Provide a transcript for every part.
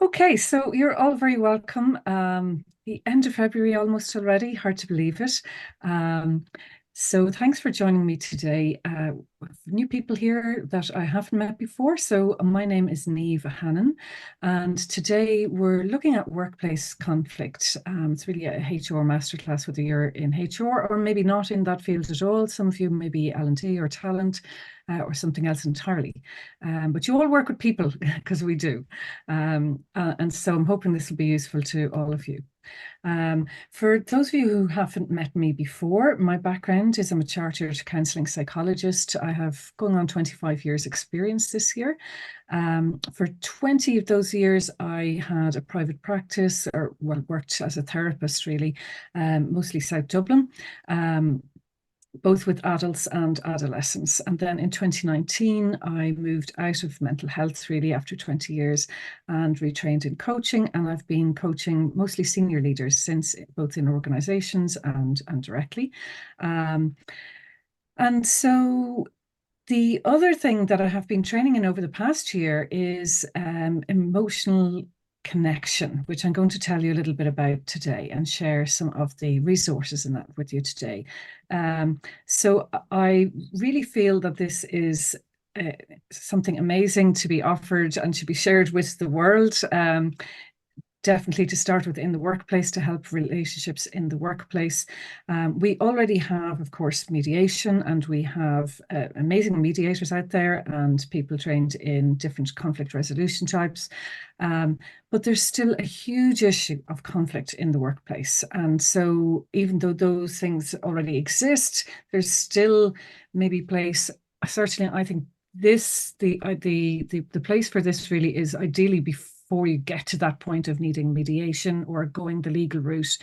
Okay, so you're all very welcome. The end of February almost already, hard to believe it. Um, so thanks for joining me today. New people here that I haven't met before. So my name is Niamh Hannon, and today we're looking at workplace conflict. It's really a HR masterclass, whether you're in HR or maybe not in that field at all. Some of you may be L&D or talent. Or something else entirely. But you all work with people because we do. And so I'm hoping this will be useful to all of you. For those of you who haven't met me before, my background is I'm a chartered counselling psychologist. I have going on 25 years experience this year. For 20 of those years, I had a private practice or worked as a therapist really, mostly South Dublin. Both with adults and adolescents. And then in 2019, I moved out of mental health really after 20 years and retrained in coaching. And I've been coaching mostly senior leaders since, both in organizations and directly. And so the other thing that I have been training in over the past year is emotional connection, which I'm going to tell you a little bit about today and share some of the resources in that with you today. So I really feel that this is something amazing to be offered and to be shared with the world. Definitely to start with in the workplace to help relationships in the workplace. We already have, of course, mediation, and we have amazing mediators out there and people trained in different conflict resolution types. But there's still a huge issue of conflict in the workplace. And so even though those things already exist, there's still maybe place, certainly I think the place for this really is ideally before you get to that point of needing mediation or going the legal route.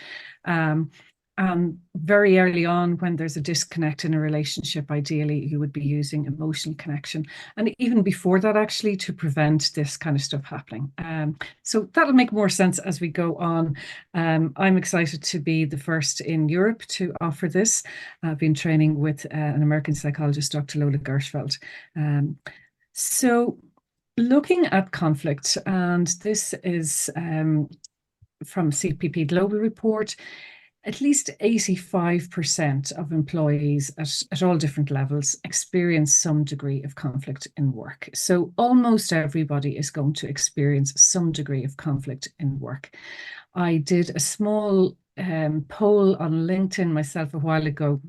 And very early on, when there's a disconnect in a relationship, ideally you would be using emotional connection. And even before that, actually, to prevent this kind of stuff happening. So that'll make more sense as we go on. I'm excited to be the first in Europe to offer this. I've been training with an American psychologist, Dr. Lola Gershfeld. So looking at conflict, and this is from CPP Global Report, at least 85% of employees at all different levels experience some degree of conflict in work. So almost everybody is going to experience some degree of conflict in work. I did a small poll on LinkedIn myself a while ago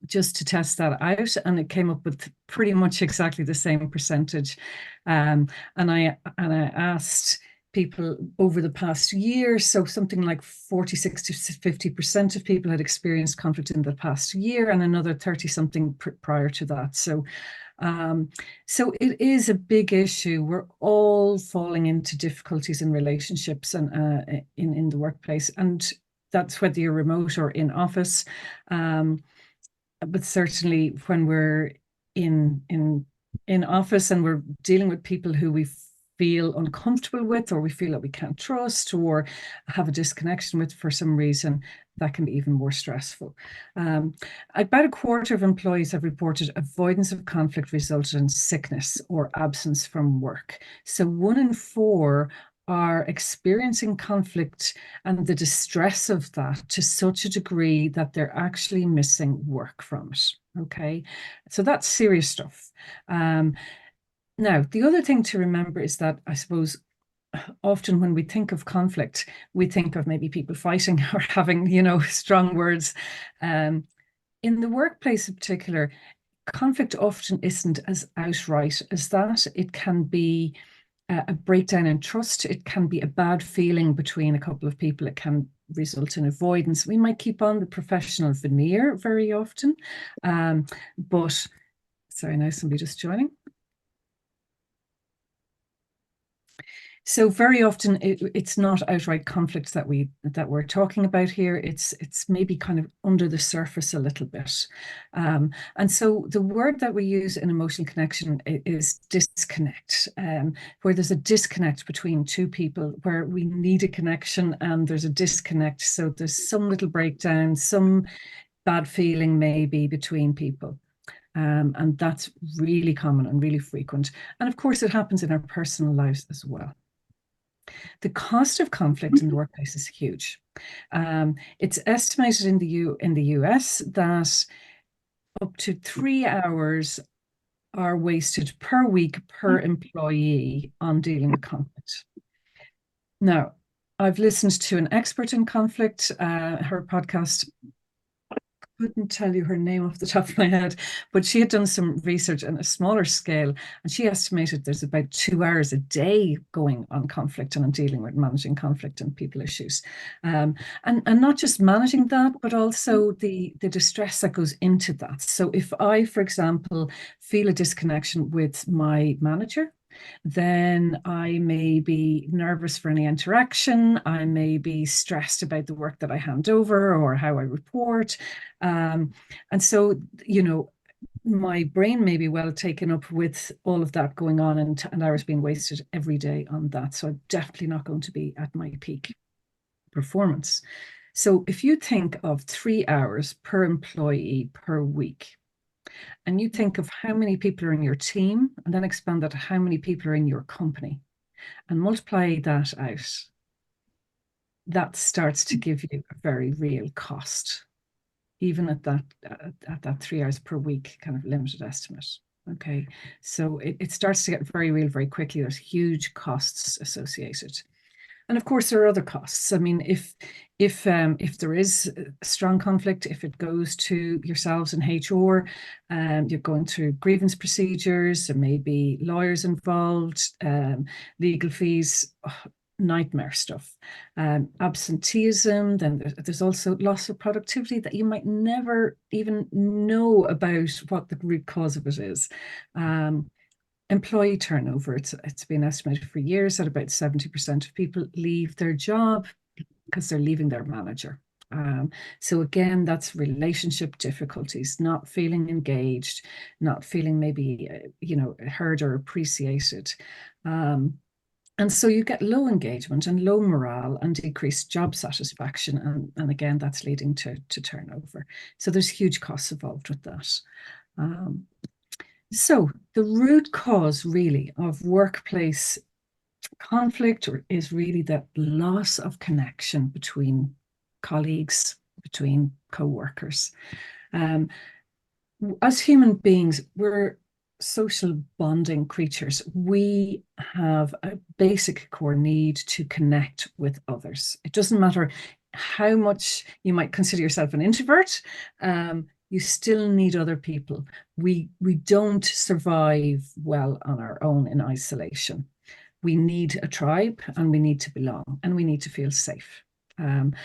just to test that out, and it came up with pretty much exactly the same percentage. And I asked people over the past year, so something like 46 to 50% of people had experienced conflict in the past year, and another 30 something prior to that. So it is a big issue. We're all falling into difficulties in relationships and in the workplace, and that's whether you're remote or in office. But certainly when we're in office and we're dealing with people who we feel uncomfortable with, or we feel that we can't trust, or have a disconnection with for some reason, that can be even more stressful. About a quarter of employees have reported avoidance of conflict resulted in sickness or absence from work. So 1 in 4 are experiencing conflict and the distress of that to such a degree that they're actually missing work from it. Okay, so that's serious stuff. Now, the other thing to remember is that I suppose often when we think of conflict, we think of maybe people fighting or having, strong words. In the workplace in particular, conflict often isn't as outright as that. It can be a breakdown in trust. It can be a bad feeling between a couple of people. It can result in avoidance. We might keep on the professional veneer very often. But, sorry, now somebody just joining. So very often it's not outright conflict that we're talking about here. It's maybe kind of under the surface a little bit. And so the word that we use in emotional connection is disconnect, where there's a disconnect between two people, where we need a connection and there's a disconnect. So there's some little breakdown, some bad feeling maybe between people. And that's really common and really frequent. And of course, it happens in our personal lives as well. The cost of conflict in the workplace is huge. It's estimated in the US that up to 3 hours are wasted per week per employee on dealing with conflict. Now, I've listened to an expert in conflict, her podcast. Couldn't tell you her name off the top of my head, but she had done some research on a smaller scale, and she estimated there's about 2 hours a day going on conflict and on dealing with managing conflict and people issues, and not just managing that, but also the distress that goes into that. So if I, for example, feel a disconnection with my manager, then I may be nervous for any interaction. I may be stressed about the work that I hand over or how I report. And so, my brain may be well taken up with all of that going on, and hours being wasted every day on that. So I'm definitely not going to be at my peak performance. So if you think of 3 hours per employee per week, and you think of how many people are in your team, and then expand that to how many people are in your company, and multiply that out, that starts to give you a very real cost, even at that 3 hours per week kind of limited estimate. Okay, so it starts to get very real very quickly. There's huge costs associated. And of course, there are other costs. I mean, if there is a strong conflict, if it goes to yourselves in HR, you're going through grievance procedures, there may be lawyers involved, legal fees, nightmare stuff. Absenteeism, then there's also loss of productivity that you might never even know about what the root cause of it is. Employee turnover, it's been estimated for years that about 70% of people leave their job because they're leaving their manager. So again, that's relationship difficulties, not feeling engaged, not feeling maybe heard or appreciated. And so you get low engagement and low morale and decreased job satisfaction. And again, that's leading to turnover. So there's huge costs involved with that. So the root cause really of workplace conflict is really that loss of connection between colleagues, between co-workers. As human beings, we're social bonding creatures. We have a basic core need to connect with others. It doesn't matter how much you might consider yourself an introvert, you still need other people. We don't survive well on our own in isolation. We need a tribe, and we need to belong, and we need to feel safe. And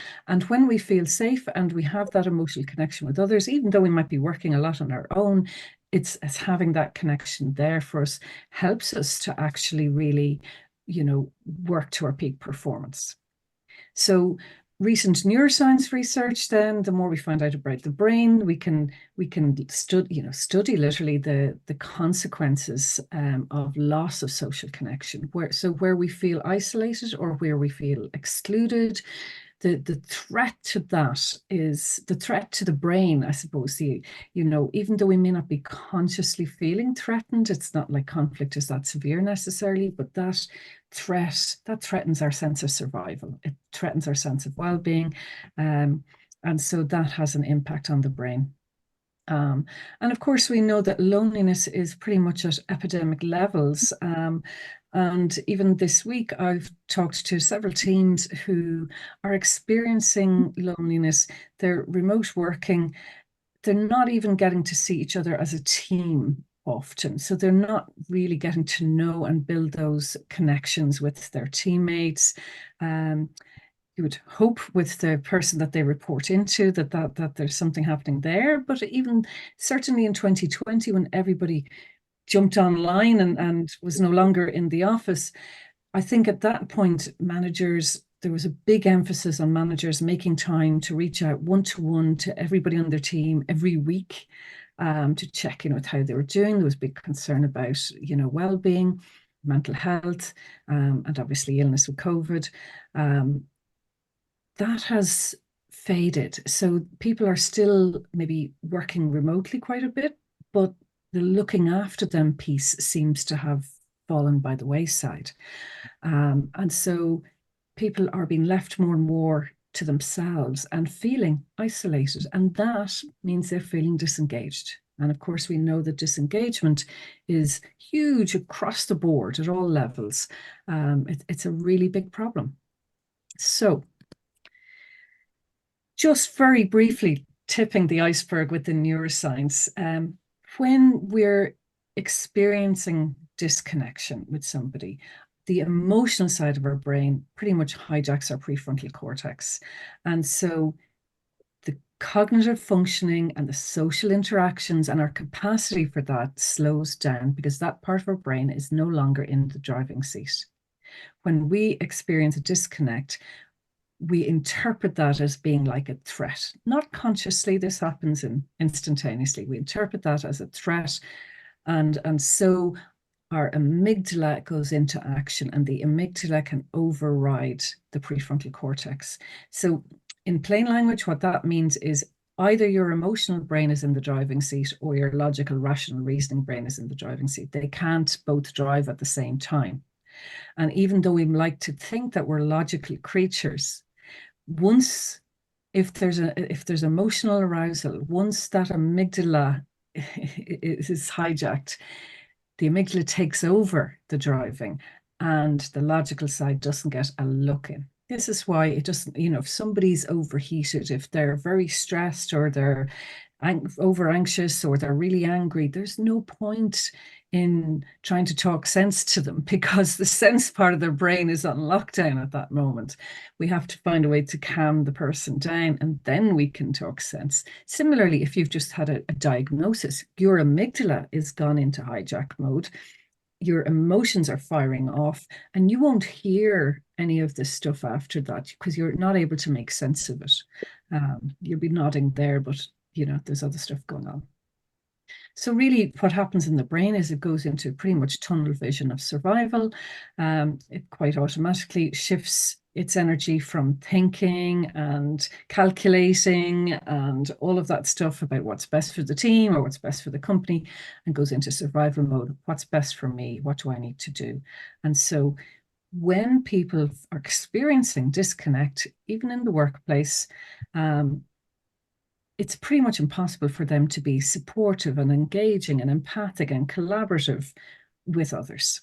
when we feel safe and we have that emotional connection with others, even though we might be working a lot on our own, it's having that connection there for us helps us to actually really, work to our peak performance. So recent neuroscience research, then the more we find out about the brain, we can study literally the consequences of loss of social connection, where we feel isolated or where we feel excluded. The threat to that is the threat to the brain, I suppose. Even though we may not be consciously feeling threatened, it's not like conflict is that severe necessarily, but that threatens our sense of survival. It threatens our sense of well-being. And so that has an impact on the brain. And of course, we know that loneliness is pretty much at epidemic levels. And even this week, I've talked to several teams who are experiencing loneliness. They're remote working. They're not even getting to see each other as a team often. So they're not really getting to know and build those connections with their teammates. You would hope with the person that they report into that there's something happening there. But even certainly in 2020, when everybody jumped online and was no longer in the office, I think at that point, there was a big emphasis on managers making time to reach out one-to-one to everybody on their team every week, to check in with how they were doing. There was big concern about, well-being, mental health, and obviously illness with COVID. That has faded. So people are still maybe working remotely quite a bit, but the looking after them piece seems to have fallen by the wayside. And so people are being left more and more to themselves and feeling isolated. And that means they're feeling disengaged. And of course, we know that disengagement is huge across the board at all levels. It's a really big problem. So just very briefly, tipping the iceberg within neuroscience, when we're experiencing disconnection with somebody, the emotional side of our brain pretty much hijacks our prefrontal cortex. And so the cognitive functioning and the social interactions and our capacity for that slows down because that part of our brain is no longer in the driving seat. When we experience a disconnect, we interpret that as being like a threat. Not consciously, this happens instantaneously. We interpret that as a threat. And so our amygdala goes into action, and the amygdala can override the prefrontal cortex. So in plain language, what that means is either your emotional brain is in the driving seat or your logical, rational, reasoning brain is in the driving seat. They can't both drive at the same time. And even though we like to think that we're logical creatures, if there's emotional arousal, once that amygdala is hijacked, the amygdala takes over the driving and the logical side doesn't get a look in. This is why it doesn't, if somebody's overheated, if they're very stressed or they're over anxious or they're really angry, there's no point in trying to talk sense to them because the sense part of their brain is on lockdown at that moment. We have to find a way to calm the person down and then we can talk sense. Similarly, if you've just had a diagnosis, your amygdala is gone into hijack mode. Your emotions are firing off and you won't hear any of this stuff after that because you're not able to make sense of it. You'll be nodding there, but there's other stuff going on. So really what happens in the brain is it goes into pretty much tunnel vision of survival. It quite automatically shifts its energy from thinking and calculating and all of that stuff about what's best for the team or what's best for the company and goes into survival mode. What's best for me? What do I need to do? And so when people are experiencing disconnect, even in the workplace, it's pretty much impossible for them to be supportive and engaging and empathic and collaborative with others.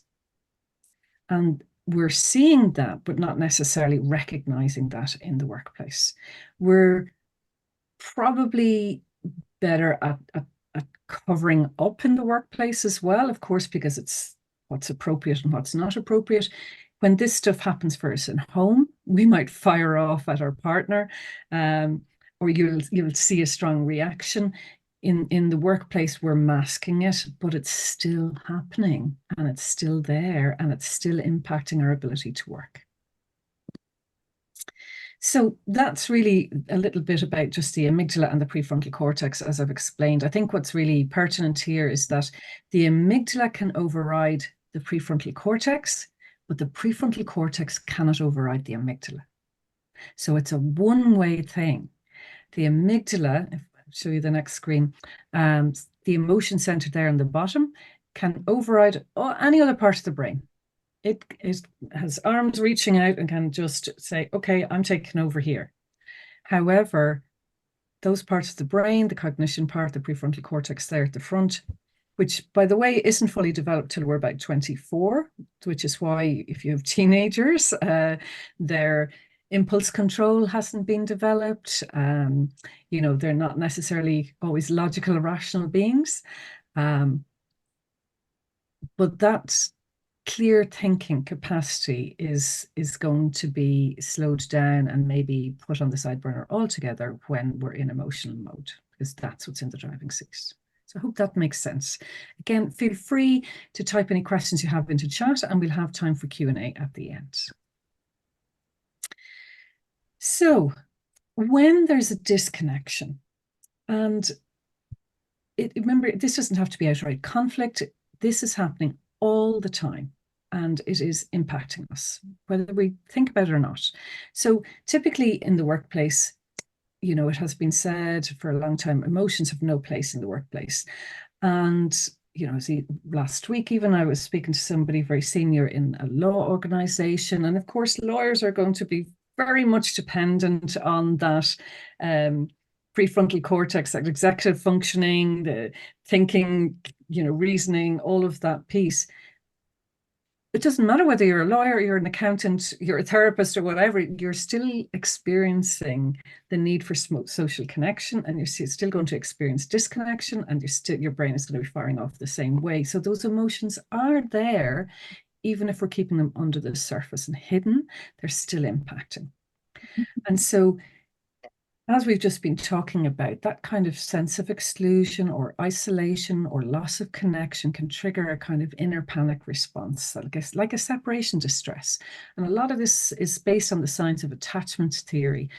And we're seeing that, but not necessarily recognizing that in the workplace. We're probably better at covering up in the workplace as well, of course, because it's what's appropriate and what's not appropriate. When this stuff happens for us in home, we might fire off at our partner, or you'll see a strong reaction. In the workplace, we're masking it, but it's still happening and it's still there and it's still impacting our ability to work. So that's really a little bit about just the amygdala and the prefrontal cortex, as I've explained. I think what's really pertinent here is that the amygdala can override the prefrontal cortex, but the prefrontal cortex cannot override the amygdala. So it's a one-way thing. The amygdala, if I show you the next screen, the emotion center there on the bottom can override any other part of the brain. It has arms reaching out and can just say, okay, I'm taking over here. However, those parts of the brain, the cognition part, the prefrontal cortex there at the front, which, by the way, isn't fully developed till we're about 24, which is why if you have teenagers, their impulse control hasn't been developed. They're not necessarily always logical or rational beings. But that clear thinking capacity is going to be slowed down and maybe put on the side burner altogether when we're in emotional mode, because that's what's in the driving seat. So I hope that makes sense. Again, feel free to type any questions you have into chat and we'll have time for Q&A at the end. So when there's a disconnection, and remember, this doesn't have to be outright conflict. This is happening all the time and it is impacting us, whether we think about it or not. So typically in the workplace, it has been said for a long time, emotions have no place in the workplace. And, see, last week even I was speaking to somebody very senior in a law organization, and of course lawyers are going to be very much dependent on that prefrontal cortex, that executive functioning, the thinking, reasoning, all of that piece. It doesn't matter whether you're a lawyer, you're an accountant, you're a therapist or whatever, you're still experiencing the need for social connection, and you're still going to experience disconnection, and your brain is going to be firing off the same way. So those emotions are there, even if we're keeping them under the surface and hidden, they're still impacting. And so, as we've just been talking about, that kind of sense of exclusion or isolation or loss of connection can trigger a kind of inner panic response, I guess, like a separation distress. And a lot of this is based on the science of attachment theory,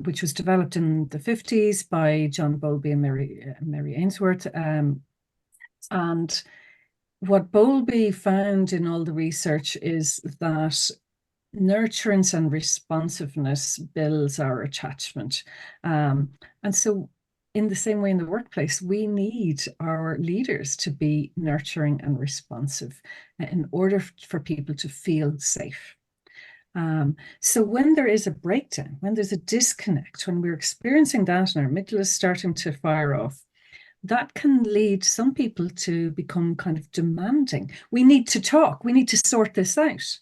which was developed in the 50s by John Bowlby and Mary Ainsworth. And what Bowlby found in all the research is that nurturance and responsiveness builds our attachment. And so in the same way in the workplace, we need our leaders to be nurturing and responsive in order for people to feel safe. So when there is a breakdown, when there's a disconnect, when we're experiencing that and our amygdala is starting to fire off, that can lead some people to become kind of demanding. We need to talk. We need to sort this out.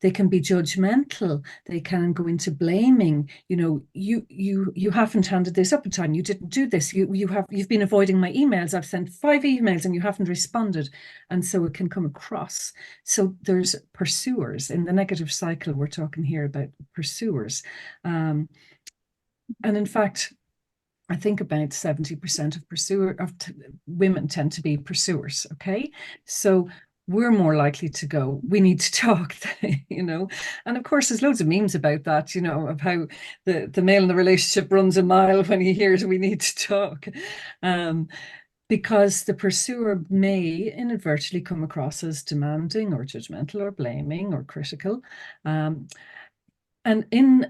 They can be judgmental. They can go into blaming. You haven't handed this up in time. You didn't do this. You've been avoiding my emails. I've sent 5 emails and you haven't responded. And so it can come across. So there's pursuers in the negative cycle. We're talking here about pursuers. And in fact, I think about 70% of women tend to be pursuers. Okay. So we're more likely to go, we need to talk, And of course, there's loads of memes about that, of how the male in the relationship runs a mile when he hears we need to talk. Because the pursuer may inadvertently come across as demanding or judgmental or blaming or critical. And in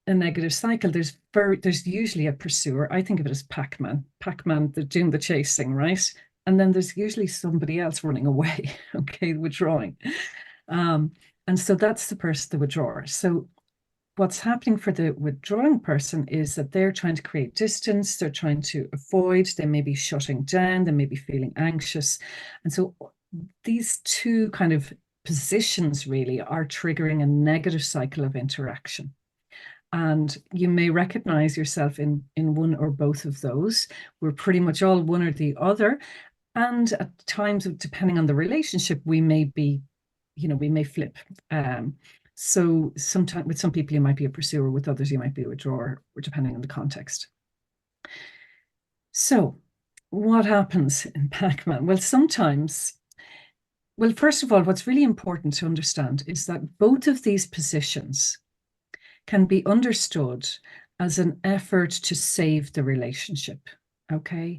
a negative cycle, there's usually a pursuer. I think of it as Pac-Man, doing the chasing, right? And then there's usually somebody else running away, okay, withdrawing. And so that's the person, the withdrawer. So what's happening for the withdrawing person is that they're trying to create distance, they're trying to avoid, they may be shutting down, they may be feeling anxious. And so these two kind of positions really are triggering a negative cycle of interaction. And you may recognize yourself in one or both of those. We're pretty much all one or the other. And at times, depending on the relationship, we may be, we may flip. So sometimes with some people, you might be a pursuer, with others, you might be a withdrawer, or depending on the context. So what happens in Pac-Man? Well, first of all, what's really important to understand is that both of these positions can be understood as an effort to save the relationship, okay?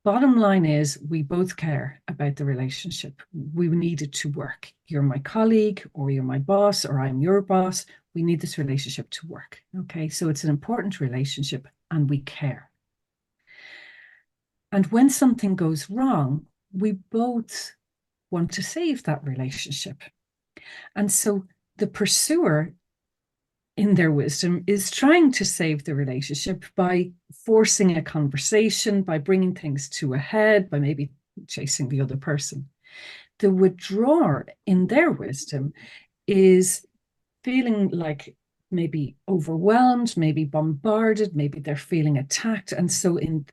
Bottom line is we both care about the relationship. We need it to work. You're my colleague, or you're my boss, or I'm your boss. We need this relationship to work, okay? So it's an important relationship and we care. And when something goes wrong, we both want to save that relationship. And so the pursuer, in their wisdom, is trying to save the relationship by forcing a conversation, by bringing things to a head, by maybe chasing the other person. The withdrawer, in their wisdom, is feeling like maybe overwhelmed, maybe bombarded, maybe they're feeling attacked. And so in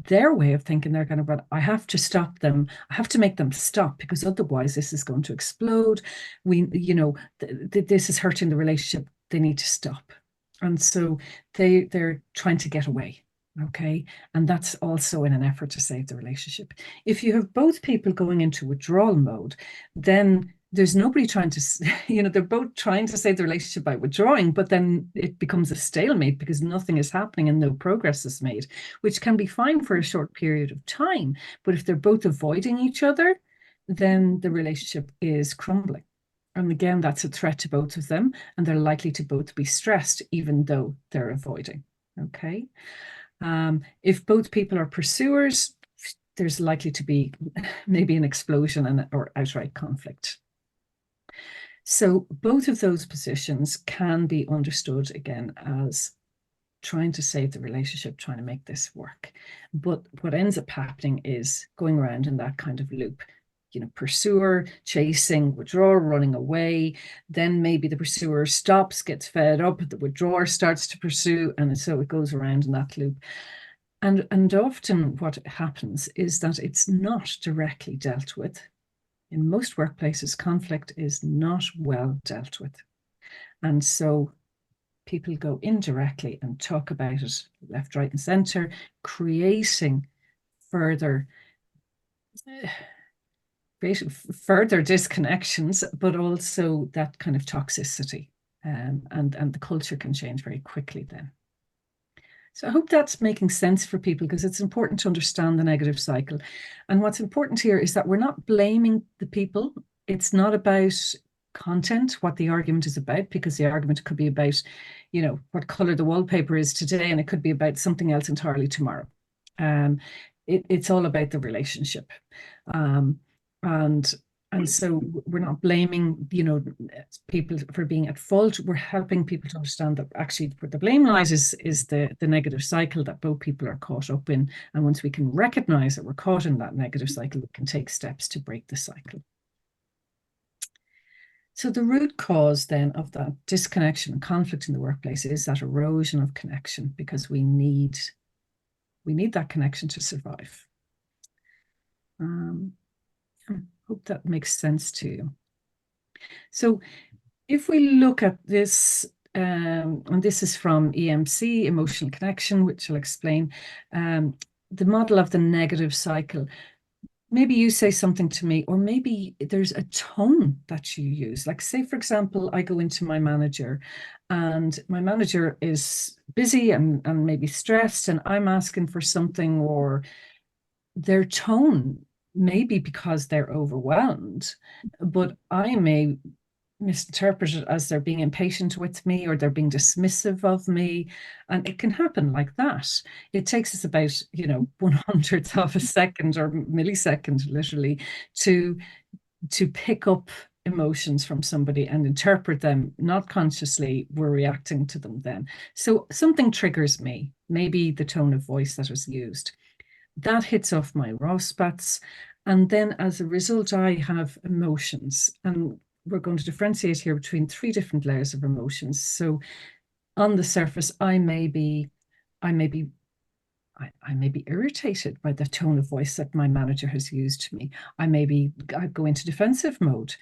their way of thinking, they're kind of, I have to stop them. I have to make them stop, because otherwise this is going to explode. This is hurting the relationship. They need to stop. And so they're trying to get away. Okay. And that's also in an effort to save the relationship. If you have both people going into withdrawal mode, then there's nobody trying to, they're both trying to save the relationship by withdrawing, but then it becomes a stalemate because nothing is happening and no progress is made, which can be fine for a short period of time. But if they're both avoiding each other, then the relationship is crumbling. And again, that's a threat to both of them, and they're likely to both be stressed, even though they're avoiding. Okay. If both people are pursuers, there's likely to be maybe an explosion or outright conflict. So both of those positions can be understood again as trying to save the relationship, trying to make this work. But what ends up happening is going around in that kind of loop. Pursuer, chasing, withdrawer, running away. Then maybe the pursuer stops, gets fed up, the withdrawer starts to pursue, and so it goes around in that loop. And often what happens is that it's not directly dealt with. In most workplaces, conflict is not well dealt with. And so people go indirectly and talk about it left, right, and center, creating further disconnections, but also that kind of toxicity. And the culture can change very quickly then. So I hope that's making sense for people, because it's important to understand the negative cycle. And what's important here is that we're not blaming the people. It's not about content, what the argument is about, because the argument could be about, what color the wallpaper is today, and it could be about something else entirely tomorrow. It's all about the relationship. And so we're not blaming, people for being at fault. We're helping people to understand that actually where the blame lies is the negative cycle that both people are caught up in. And once we can recognize that we're caught in that negative cycle, we can take steps to break the cycle. So the root cause then of that disconnection and conflict in the workplace is that erosion of connection, because we need that connection to survive. I hope that makes sense to you. So if we look at this, and this is from EMC, Emotional Connection, which I'll explain, the model of the negative cycle. Maybe you say something to me, or maybe there's a tone that you use. Like, say, for example, I go into my manager, and my manager is busy and maybe stressed, and I'm asking for something, or their tone, maybe because they're overwhelmed, but I may misinterpret it as they're being impatient with me, or they're being dismissive of me. And it can happen like that. It takes us about, 1/100th of a second or millisecond, literally, to pick up emotions from somebody and interpret them. Not consciously, we're reacting to them then. So something triggers me, maybe the tone of voice that was used. That hits off my raw spots. And then as a result, I have emotions. And we're going to differentiate here between 3 different layers of emotions. So on the surface, I may be irritated by the tone of voice that my manager has used to me. I go into defensive mode.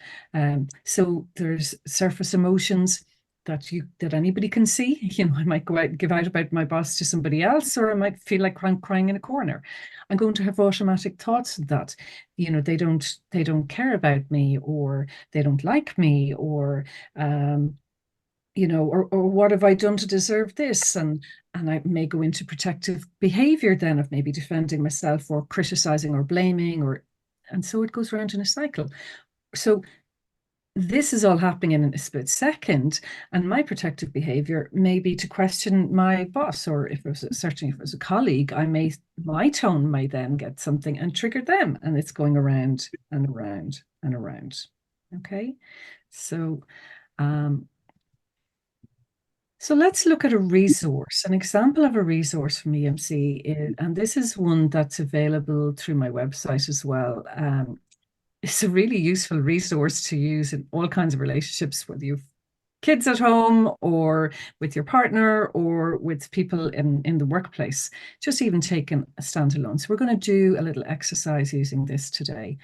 So there's surface emotions that anybody can see. I might go out and give out about my boss to somebody else, or I might feel like I'm crying in a corner. I'm going to have automatic thoughts that, they don't care about me, or they don't like me, or or what have I done to deserve this? And I may go into protective behavior then of maybe defending myself, or criticizing, or blaming, and so it goes around in a cycle. So this is all happening in a split second, and my protective behavior may be to question my boss, or certainly if it was a colleague, my tone may then get something and trigger them, and it's going around and around and around. Okay, so let's look at a resource. An example of a resource from EMC, and this is one that's available through my website as well. It's a really useful resource to use in all kinds of relationships, whether you've kids at home, or with your partner, or with people in the workplace, just even taking a standalone. So we're going to do a little exercise using this today.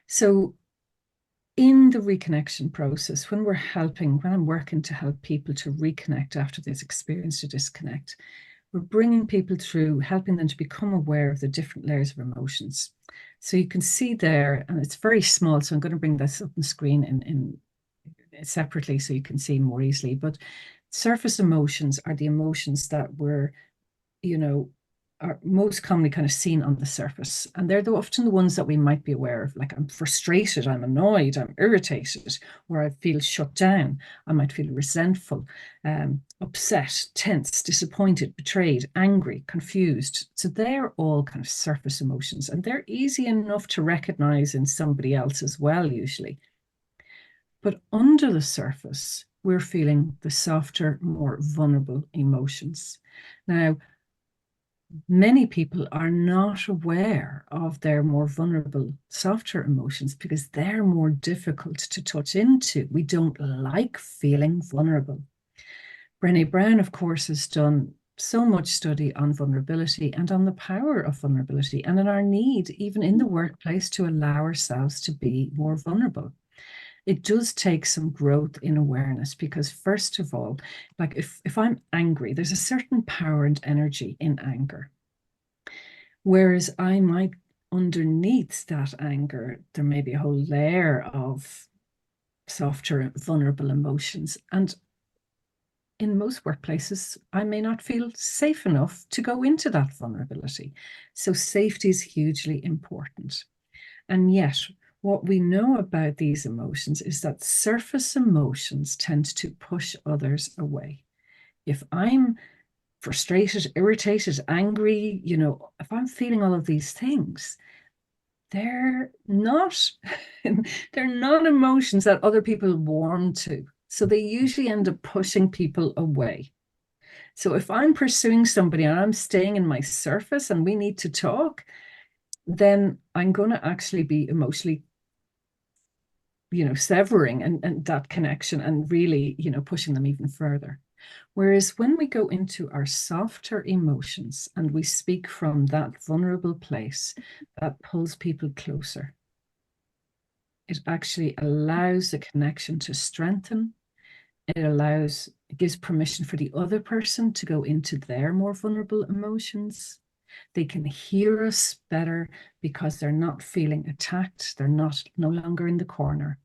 So in the reconnection process, when I'm working to help people to reconnect after they've experienced a disconnect, we're bringing people through, helping them to become aware of the different layers of emotions. So you can see there, and it's very small, so I'm going to bring this up on the screen in separately so you can see more easily. But surface emotions are the emotions that we're, are most commonly kind of seen on the surface. And they're often the ones that we might be aware of, like I'm frustrated, I'm annoyed, I'm irritated, or I feel shut down. I might feel resentful, upset, tense, disappointed, betrayed, angry, confused. So they're all kind of surface emotions, and they're easy enough to recognize in somebody else as well, usually. But under the surface, we're feeling the softer, more vulnerable emotions. Now, many people are not aware of their more vulnerable, softer emotions because they're more difficult to touch into. We don't like feeling vulnerable. Brené Brown, of course, has done so much study on vulnerability and on the power of vulnerability and on our need, even in the workplace, to allow ourselves to be more vulnerable. It does take some growth in awareness because, first of all, like if I'm angry, there's a certain power and energy in anger. Whereas I might, underneath that anger, there may be a whole layer of softer, vulnerable emotions. And in most workplaces, I may not feel safe enough to go into that vulnerability. So safety is hugely important. And yet, what we know about these emotions is that surface emotions tend to push others away. If I'm frustrated, irritated, angry, if I'm feeling all of these things, they're not they're not emotions that other people warm to. So they usually end up pushing people away. So if I'm pursuing somebody and I'm staying in my surface and we need to talk, then I'm going to actually be emotionally, severing and that connection and really, pushing them even further. Whereas when we go into our softer emotions and we speak from that vulnerable place, that pulls people closer. It actually allows the connection to strengthen. It gives permission for the other person to go into their more vulnerable emotions. They can hear us better because they're not feeling attacked. They're no longer in the corner.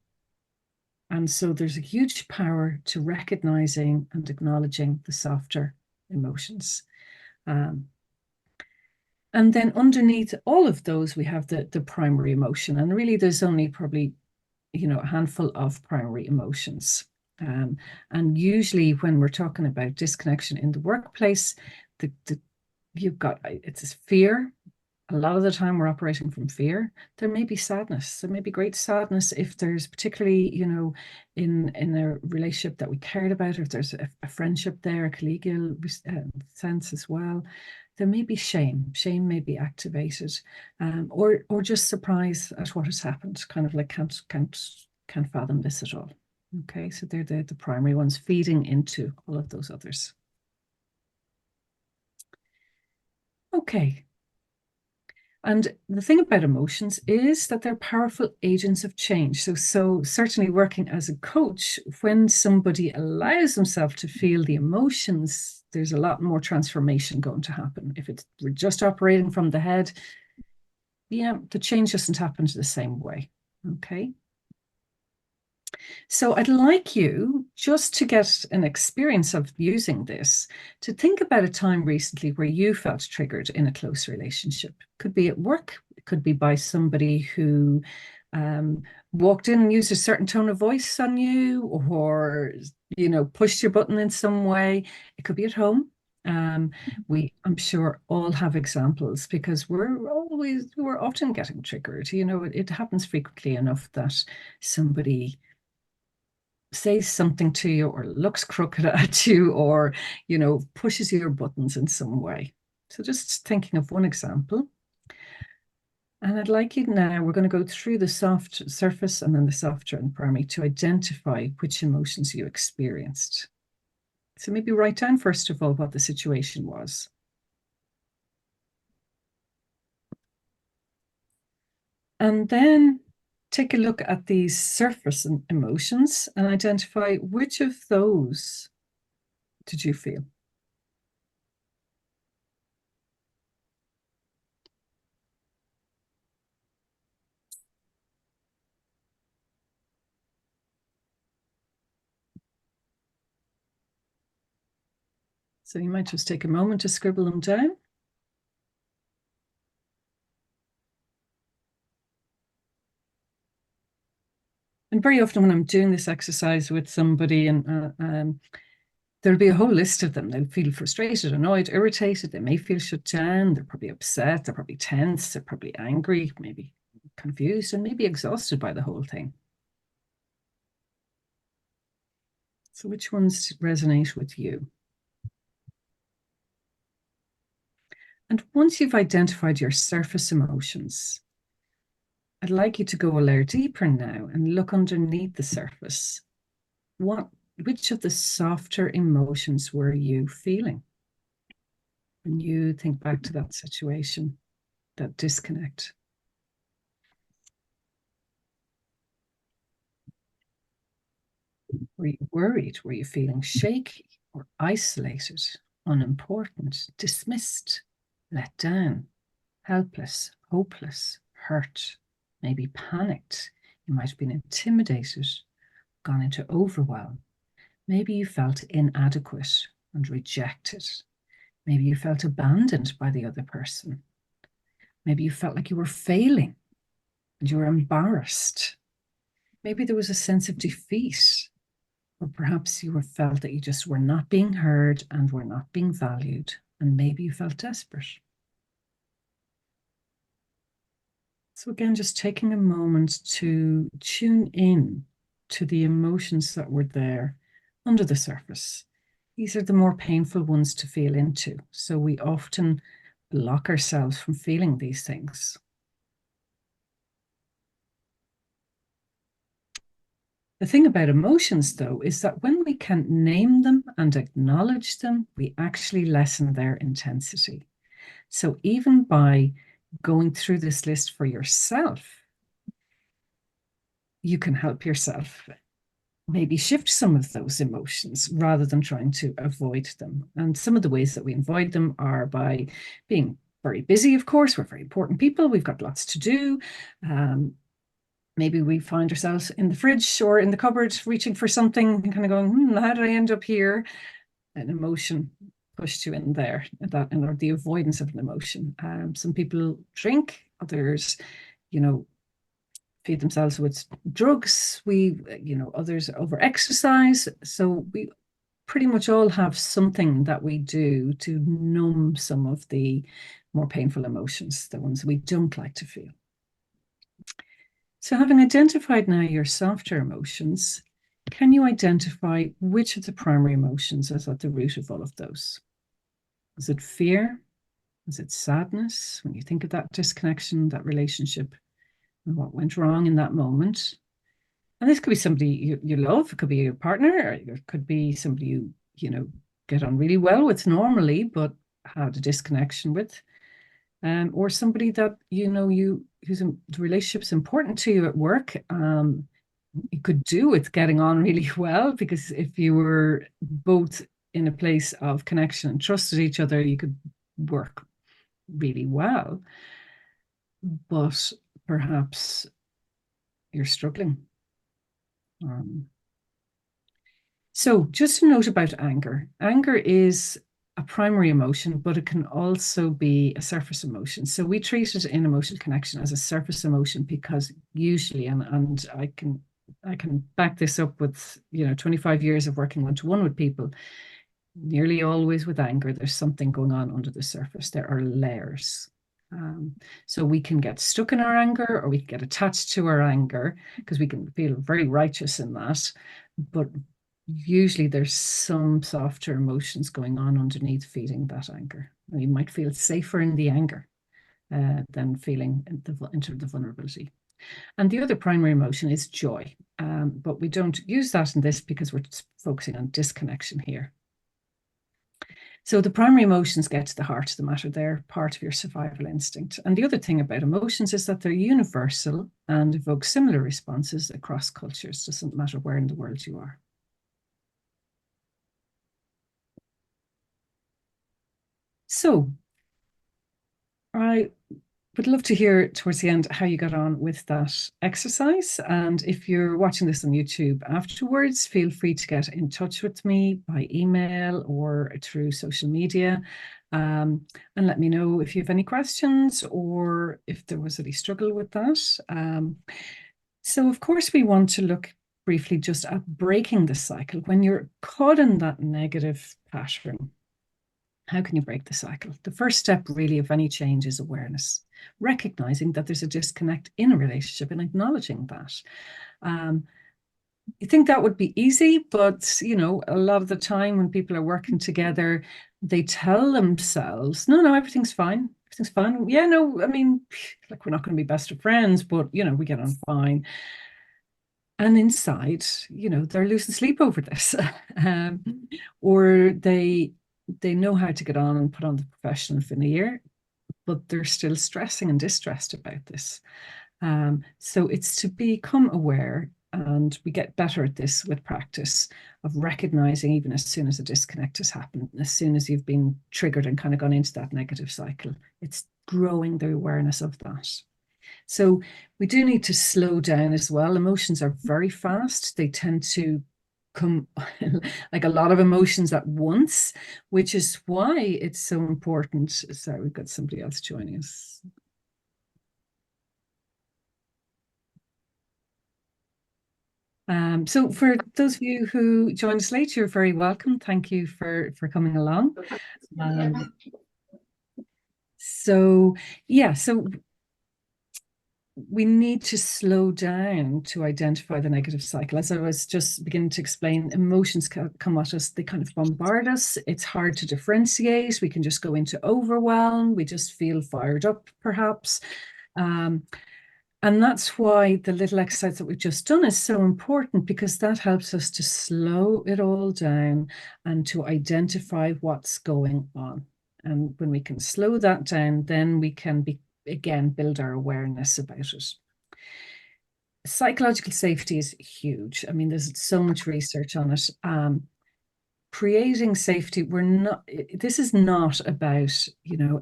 And so there's a huge power to recognizing and acknowledging the softer emotions. And then underneath all of those, we have the primary emotion. And really, there's only probably, a handful of primary emotions. And usually when we're talking about disconnection in the workplace, you've got, it's fear. A lot of the time we're operating from fear. There may be sadness. There may be great sadness if there's particularly, in a relationship that we cared about, or if there's a friendship there, a collegial sense as well. There may be shame. Shame may be activated, or just surprise at what has happened. Kind of like can't fathom this at all. Okay, so they're the primary ones feeding into all of those others. Okay. And the thing about emotions is that they're powerful agents of change. So certainly working as a coach, when somebody allows themselves to feel the emotions, there's a lot more transformation going to happen. If we're just operating from the head, the change doesn't happen the same way. Okay. So I'd like you, just to get an experience of using this, to think about a time recently where you felt triggered in a close relationship. Could be at work, it could be by somebody who walked in and used a certain tone of voice on you, or pushed your button in some way. It could be at home. I'm sure all have examples because we're often getting triggered. It happens frequently enough that somebody says something to you or looks crooked at you, or pushes your buttons in some way. So just thinking of one example. And I'd like you now, we're going to go through the soft surface and then the softer and primary to identify which emotions you experienced. So maybe write down, first of all, what the situation was. And then take a look at these surface emotions and identify which of those did you feel. So you might just take a moment to scribble them down. And very often when I'm doing this exercise with somebody, and there'll be a whole list of them. They'll feel frustrated, annoyed, irritated. They may feel shut down. They're probably upset. They're probably tense. They're probably angry, maybe confused, and maybe exhausted by the whole thing. So which ones resonate with you? And once you've identified your surface emotions, I'd like you to go a layer deeper now and look underneath the surface. Which of the softer emotions were you feeling when you think back to that situation, that disconnect? Were you worried? Were you feeling shaky or isolated, unimportant, dismissed, let down, helpless, hopeless, hurt, maybe panicked? You might have been intimidated, gone into overwhelm. Maybe you felt inadequate and rejected. Maybe you felt abandoned by the other person. Maybe you felt like you were failing and you were embarrassed. Maybe there was a sense of defeat, or perhaps you felt that you just were not being heard and were not being valued, and maybe you felt desperate. So again, just taking a moment to tune in to the emotions that were there under the surface. These are the more painful ones to feel into. So we often block ourselves from feeling these things. The thing about emotions, though, is that when we can name them and acknowledge them, we actually lessen their intensity. So even by going through this list for yourself, you can help yourself maybe shift some of those emotions rather than trying to avoid them. And some of the ways that we avoid them are by being very busy, of course. We're very important people. We've got lots to do. Maybe we find ourselves in the fridge or in the cupboard reaching for something and kind of going, how did I end up here? An emotion pushed you in there, or the avoidance of an emotion. Some people drink, others, feed themselves with drugs. Others over exercise. So we pretty much all have something that we do to numb some of the more painful emotions, the ones we don't like to feel. So having identified now your softer emotions, can you identify which of the primary emotions is at the root of all of those? Is it fear? Is it sadness? When you think of that disconnection, that relationship, and what went wrong in that moment. And this could be somebody you love, it could be your partner, or it could be somebody you get on really well with normally, but had a disconnection with. Or somebody that whose the relationship's important to you at work. You could do with getting on really well, because if you were both in a place of connection and trusted each other, you could work really well. But perhaps you're struggling. So just a note about anger. Anger is a primary emotion, but it can also be a surface emotion. So we treat it in emotional connection as a surface emotion because usually, and I can back this up with 25 years of working one-to-one with people, nearly always with anger, there's something going on under the surface. There are layers. So we can get stuck in our anger, or we can get attached to our anger because we can feel very righteous in that. But usually there's some softer emotions going on underneath feeding that anger. And you might feel safer in the anger than feeling into the vulnerability. And the other primary emotion is joy. But we don't use that in this because we're focusing on disconnection here. So the primary emotions get to the heart of the matter. They're part of your survival instinct. And the other thing about emotions is that they're universal and evoke similar responses across cultures. Doesn't matter where in the world you are. So I would love to hear towards the end how you got on with that exercise. And if you're watching this on YouTube afterwards, feel free to get in touch with me by email or through social media, and let me know if you have any questions or if there was any struggle with that. So, of course, we want to look briefly just at breaking the cycle. When you're caught in that negative pattern, how can you break the cycle? The first step, really, of any change is awareness, recognizing that there's a disconnect in a relationship and acknowledging that. You think that would be easy, but a lot of the time when people are working together, they tell themselves, no, everything's fine. Everything's fine. Yeah, no, I mean, like, we're not going to be best of friends, but we get on fine. And inside, they're losing sleep over this. um, or they know how to get on and put on the professional veneer, but they're still stressing and distressed about this. So it's to become aware, and we get better at this with practice, of recognizing even as soon as a disconnect has happened, as soon as you've been triggered and kind of gone into that negative cycle. It's growing the awareness of that. So we do need to slow down as well. Emotions are very fast. They tend to come like a lot of emotions at once, which is why it's so important. Sorry, we've got somebody else joining us. So for those of you who joined us late, you're very welcome. Thank you for coming along. So we need to slow down to identify the negative cycle. As I was just beginning to explain, emotions come at us, they kind of bombard us. It's hard to differentiate. We can just go into overwhelm. We just feel fired up, perhaps. And that's why the little exercise that we've just done is so important, because that helps us to slow it all down and to identify what's going on. And when we can slow that down, then we can again build our awareness about it. Psychological safety is huge. I mean, there's so much research on it. Creating safety, this is not about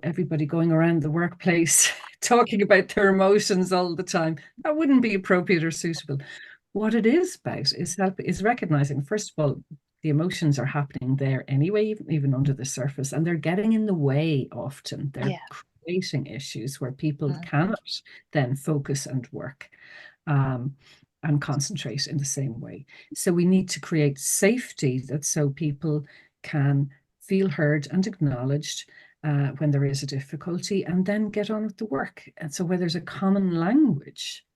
everybody going around the workplace talking about their emotions all the time. That wouldn't be appropriate or suitable. What it is about is recognizing, first of all, the emotions are happening there anyway, even under the surface, and they're getting in the way often. They're creating issues where people cannot then focus and work and concentrate in the same way. So we need to create safety, so people can feel heard and acknowledged when there is a difficulty, and then get on with the work. And so where there's a common language,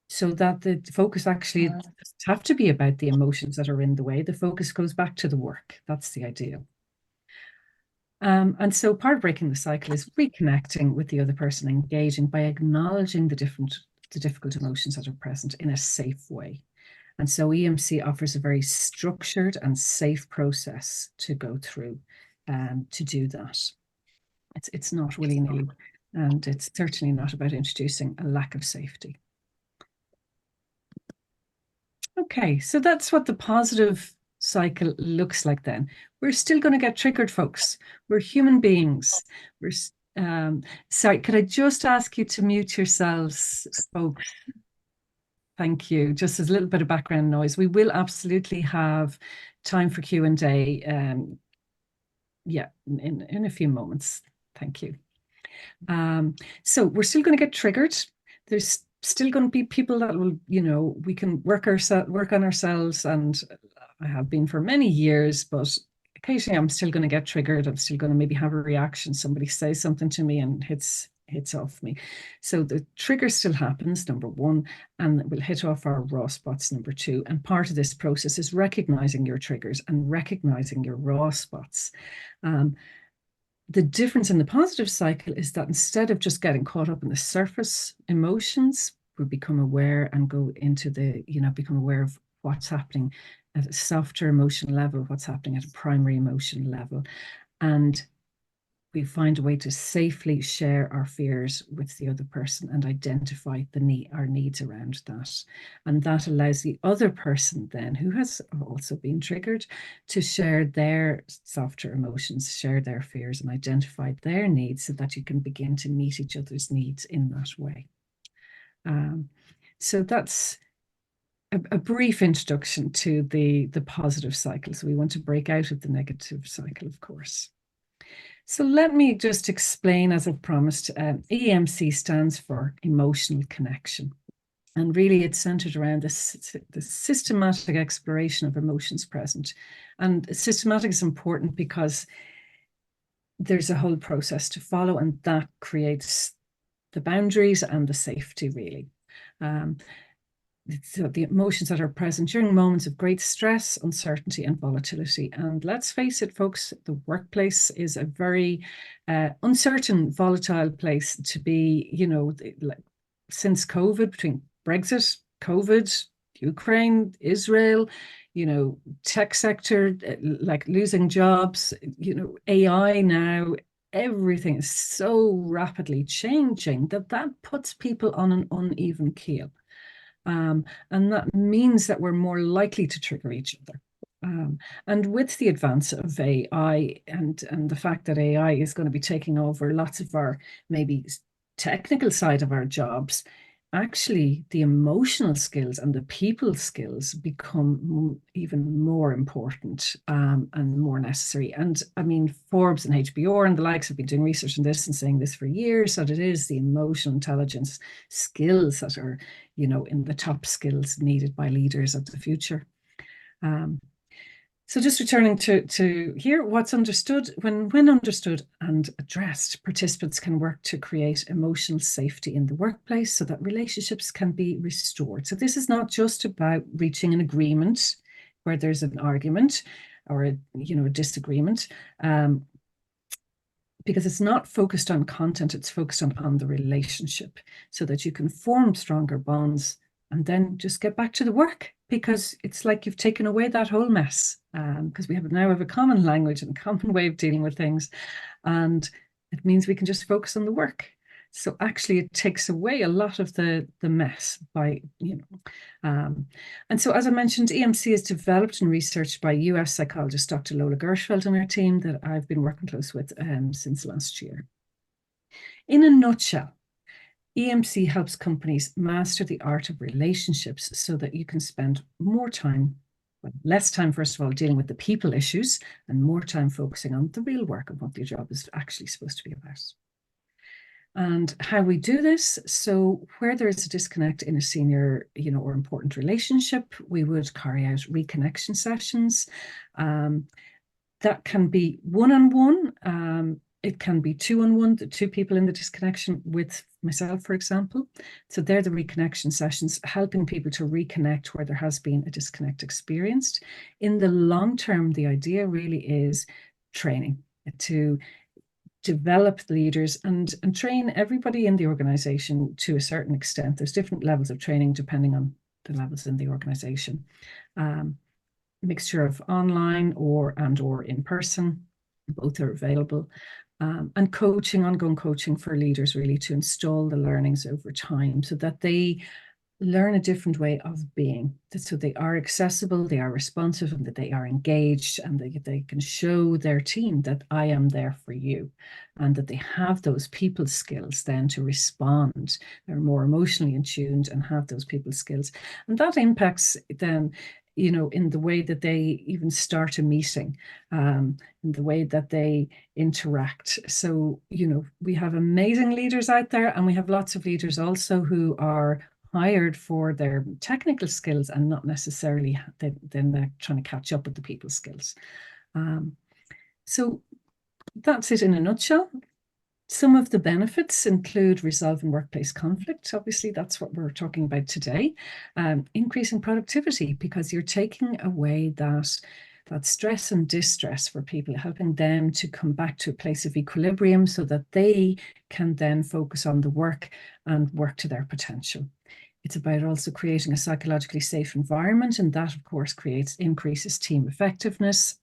so that the focus actually doesn't have to be about the emotions that are in the way. The focus goes back to the work. That's the idea. And so part of breaking the cycle is reconnecting with the other person, engaging by acknowledging the difficult emotions that are present in a safe way. And so EMC offers a very structured and safe process to go through to do that. It's not willy-nilly, and it's certainly not about introducing a lack of safety. Okay, so that's what the positive cycle looks like then. We're still going to get triggered, folks. We're human beings. Sorry, could I just ask you to mute yourselves, folks? Thank you. Just as a little bit of background noise. We will absolutely have time for Q&A. In a few moments. Thank you. So we're still going to get triggered. There's still going to be people that will, we can work on ourselves, and I have been for many years, but occasionally I'm still going to get triggered. I'm still going to maybe have a reaction. Somebody says something to me and hits off me. So the trigger still happens, number one, and we'll hit off our raw spots, number two. And part of this process is recognizing your triggers and recognizing your raw spots. The difference in the positive cycle is that instead of just getting caught up in the surface emotions, we become aware and go into become aware of what's happening at a softer emotional level, what's happening at a primary emotional level. And we find a way to safely share our fears with the other person and identify our needs around that. And that allows the other person then, who has also been triggered, to share their softer emotions, share their fears, and identify their needs, so that you can begin to meet each other's needs in that way. So that's a brief introduction to the positive cycle. So we want to break out of the negative cycle, of course. So let me just explain, as I've promised. EMC stands for emotional connection. And really, it's centered around the systematic exploration of emotions present. And systematic is important because there's a whole process to follow, and that creates the boundaries and the safety, really. So the emotions that are present during moments of great stress, uncertainty, and volatility. And let's face it, folks, the workplace is a very uncertain, volatile place to be, since COVID, between Brexit, COVID, Ukraine, Israel, tech sector, like losing jobs, AI now, everything is so rapidly changing that puts people on an uneven keel. And that means that we're more likely to trigger each other. And with the advance of AI and the fact that AI is going to be taking over lots of our maybe technical side of our jobs, actually the emotional skills and the people skills become even more important and more necessary. And I mean, Forbes and HBR and the likes have been doing research on this and saying this for years, that it is the emotional intelligence skills that are, in the top skills needed by leaders of the future. So just returning to here, what's understood, when understood and addressed, participants can work to create emotional safety in the workplace so that relationships can be restored. So this is not just about reaching an agreement where there's an argument or a disagreement, because it's not focused on content, it's focused on the relationship, so that you can form stronger bonds and then just get back to the work, because it's like you've taken away that whole mess, because we now have a common language and a common way of dealing with things, and it means we can just focus on the work. So actually it takes away a lot of the mess by, and so as I mentioned, EMC is developed and researched by US psychologist Dr. Lola Gershfeld and her team that I've been working close with since last year. In a nutshell, EMC helps companies master the art of relationships so that you can spend more time, less time, first of all, dealing with the people issues and more time focusing on the real work of what your job is actually supposed to be about. And how we do this, so where there is a disconnect in a senior, or important relationship, we would carry out reconnection sessions. That can be one-on-one. It can be two-on-one, the two people in the disconnection with myself, for example. So they're the reconnection sessions, helping people to reconnect where there has been a disconnect experienced. In the long term, the idea really is training to develop the leaders and train everybody in the organization to a certain extent. There's different levels of training depending on the levels in the organization. Mixture of online or in person, both are available. And coaching, ongoing coaching for leaders, really to install the learnings over time so that they learn a different way of being. So they are accessible, they are responsive, and that they are engaged, and they can show their team that I am there for you, and that they have those people skills then to respond. They're more emotionally in tuned and have those people skills. And that impacts then, in the way that they even start a meeting, in the way that they interact. So, we have amazing leaders out there, and we have lots of leaders also who are hired for their technical skills and not necessarily then they're trying to catch up with the people skills. So that's it in a nutshell. Some of the benefits include resolving workplace conflict. Obviously, that's what we're talking about today. Increasing productivity, because you're taking away that stress and distress for people, helping them to come back to a place of equilibrium so that they can then focus on the work and work to their potential. It's about also creating a psychologically safe environment, and that, of course, increases team effectiveness.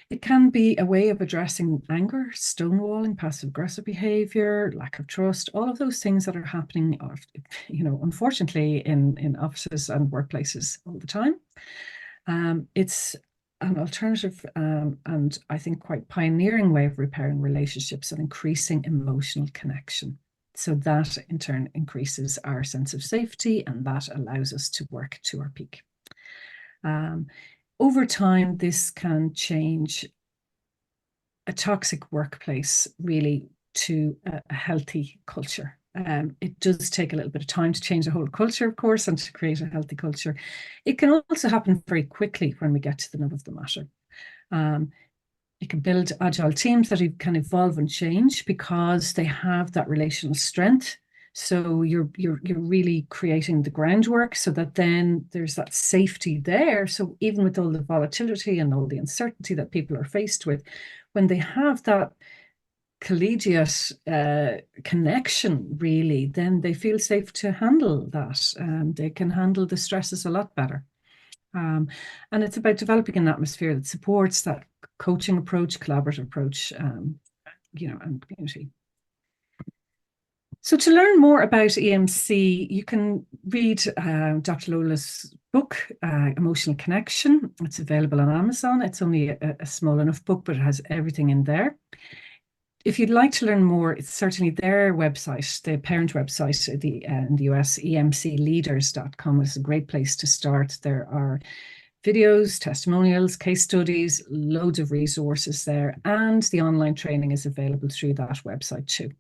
It can be a way of addressing anger, stonewalling, passive-aggressive behavior, lack of trust, all of those things that are happening, unfortunately, in offices and workplaces all the time. It's an alternative and I think quite pioneering way of repairing relationships and increasing emotional connection. So that in turn increases our sense of safety, and that allows us to work to our peak. Over time, this can change a toxic workplace really to a healthy culture. It does take a little bit of time to change the whole culture, of course, and to create a healthy culture. It can also happen very quickly when we get to the nub of the matter. You can build agile teams that can evolve and change because they have that relational strength. So you're really creating the groundwork so that then there's that safety there. So even with all the volatility and all the uncertainty that people are faced with, when they have that collegiate connection, really, then they feel safe to handle that. They can handle the stresses a lot better. And it's about developing an atmosphere that supports that coaching approach, collaborative approach, and community. So to learn more about EMC, you can read Dr. Lola's book, Emotional Connection. It's available on Amazon. It's only a small enough book, but it has everything in there. If you'd like to learn more, it's certainly their website, the parent website in the US, emcleaders.com is a great place to start. There are videos, testimonials, case studies, loads of resources there, and the online training is available through that website too.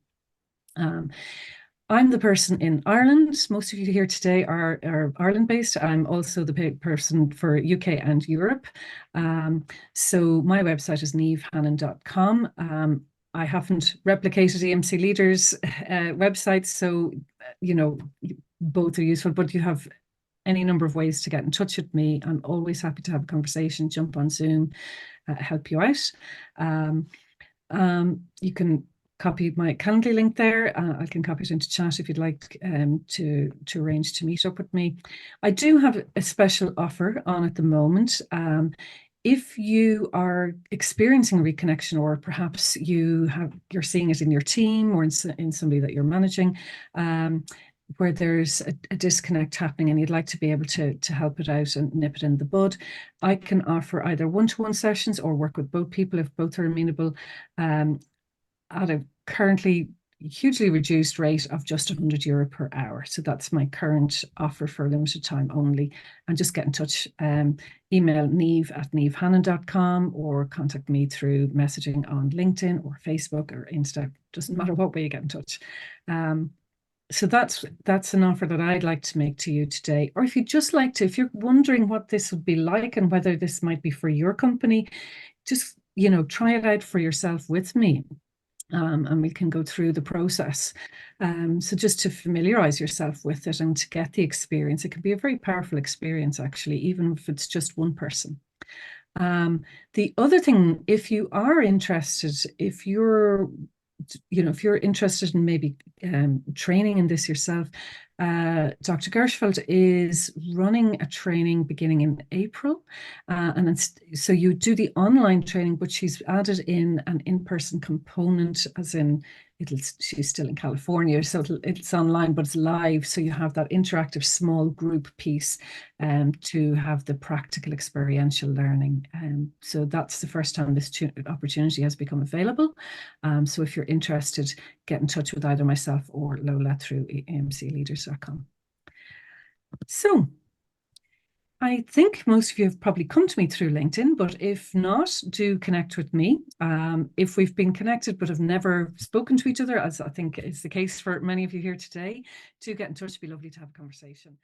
I'm the person in Ireland. Most of you here today are Ireland-based. I'm also the person for UK and Europe. So my website is niamhhannon.com. I haven't replicated EMC Leaders websites, so both are useful, but you have any number of ways to get in touch with me. I'm always happy to have a conversation, jump on Zoom, help you out. You can copy my Calendly link there. I can copy it into chat if you'd like to arrange to meet up with me. I do have a special offer on at the moment. If you are experiencing reconnection, or perhaps you're seeing it in your team or in somebody that you're managing, where there's a disconnect happening and you'd like to be able to help it out and nip it in the bud, I can offer either one-to-one sessions or work with both people if both are amenable at a currently hugely reduced rate of just €100 per hour. So that's my current offer for a limited time only. And just get in touch. Email niamh@niamhhannon.com or contact me through messaging on LinkedIn or Facebook or Insta. Doesn't matter what way you get in touch. So that's an offer that I'd like to make to you today. Or if you'd just like to, if you're wondering what this would be like and whether this might be for your company, just, try it out for yourself with me. And we can go through the process. So just to familiarize yourself with it and to get the experience, it can be a very powerful experience, actually, even if it's just one person. The other thing, if you are interested, if you're interested in maybe training in this yourself, Dr. Gershfeld is running a training beginning in April. So you do the online training, but she's added in an in-person component, as in she's still in California, so it's online, but it's live. So you have that interactive small group piece to have the practical experiential learning. So that's the first time this opportunity has become available. So if you're interested, get in touch with either myself or Lola through emcleaders.com. So I think most of you have probably come to me through LinkedIn, but if not, do connect with me. If we've been connected but have never spoken to each other, as I think is the case for many of you here today, do get in touch. It'd be lovely to have a conversation.